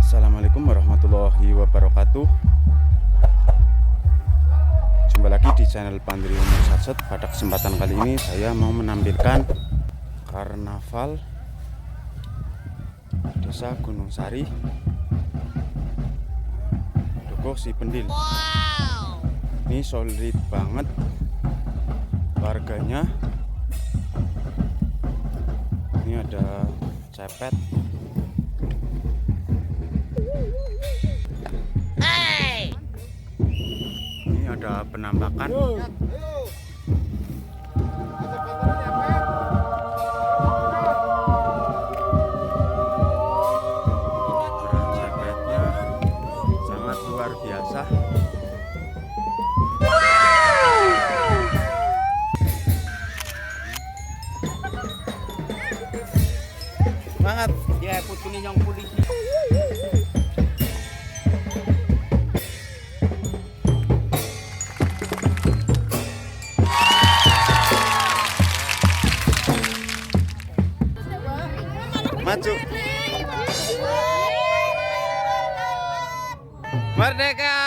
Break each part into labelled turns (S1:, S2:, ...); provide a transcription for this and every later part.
S1: Assalamualaikum warahmatullahi wabarakatuh. Jumpa lagi di channel Pandri Umur Satset. Pada kesempatan kali ini saya mau menampilkan karnaval Desa Gunung Sari, Dukuh Si Pendil. Ini solid banget warganya. Ini ada cepet. Ini ada penampakan. Peran cepetnya sangat luar biasa.
S2: Banget ya putuni yang polisi.
S1: Maju. Merdeka.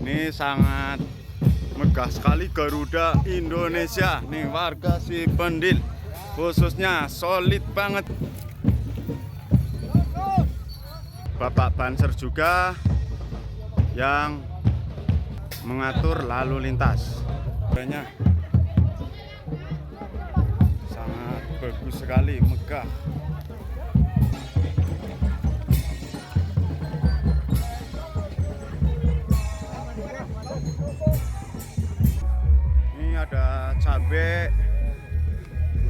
S1: Ini sangat megah sekali Garuda Indonesia. Nih warga Si Pendil khususnya solid banget. Bapak Banser juga yang mengatur lalu lintas. Banyak sangat bagus sekali, megah. Ini ada cabai,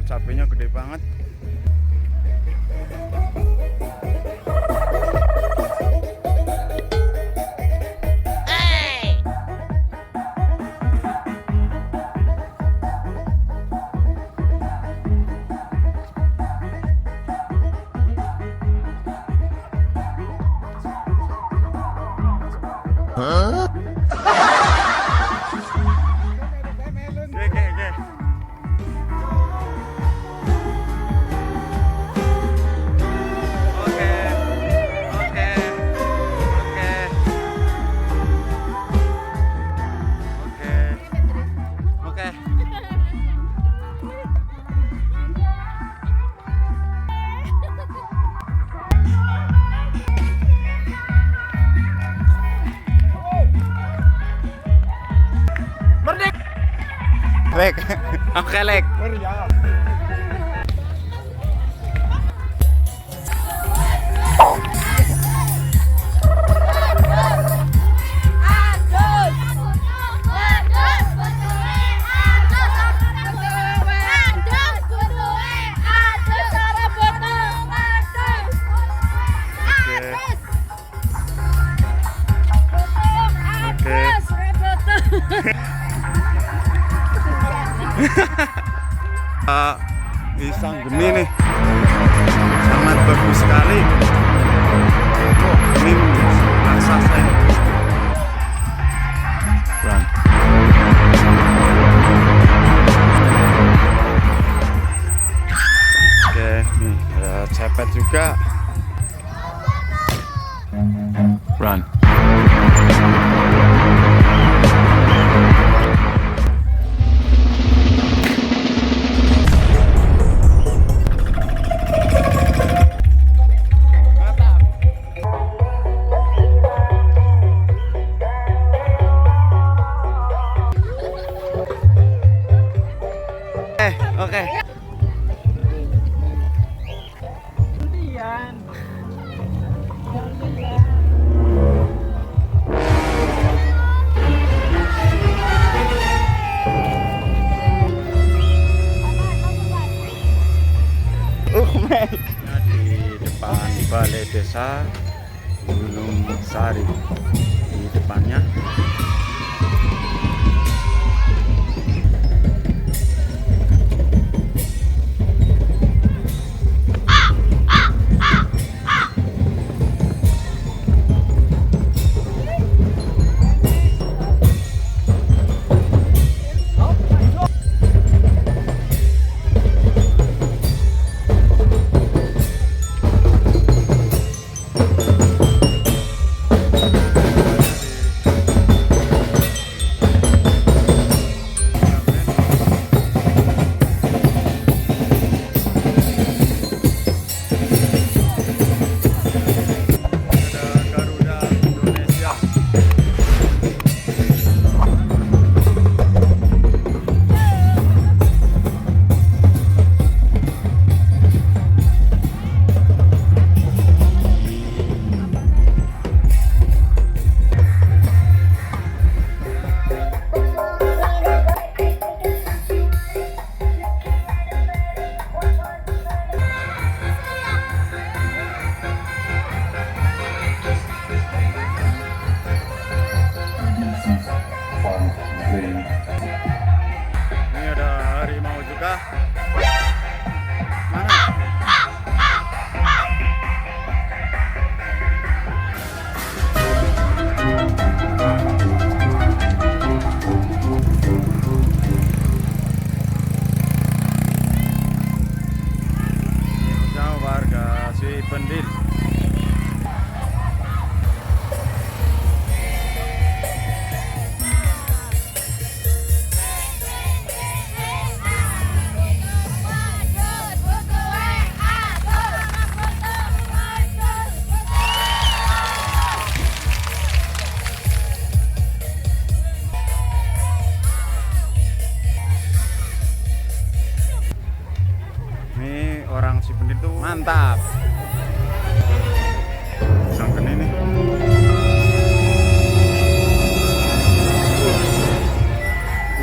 S1: cabainya gede banget. Lek, oke Lek. Pisang geni nih sangat bagus sekali. Ini raksasa ini. Run. Oke, nih ada cepet juga. Run. Oke. Di depan Balai Desa Gunung Sari. Di depannya gitu. Mantap. Sangken ini.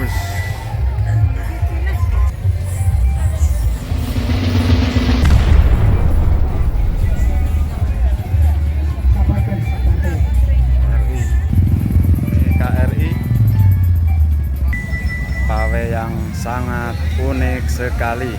S1: Wis. KRI pawai yang sangat unik sekali.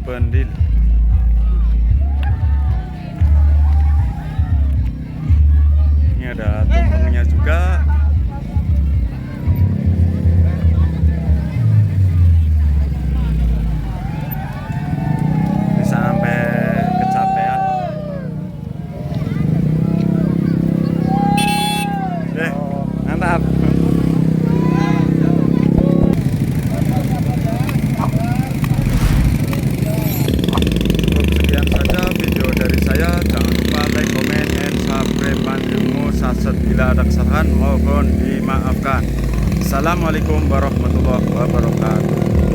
S1: Pendil. Ini ada tumpengnya juga. Bisa sampai kecapean. Mantap. Jangan lupa like, comment, and subscribe Pandrimu Saset. Bila ada kesalahan mohon dimaafkan. Assalamualaikum warahmatullahi wabarakatuh.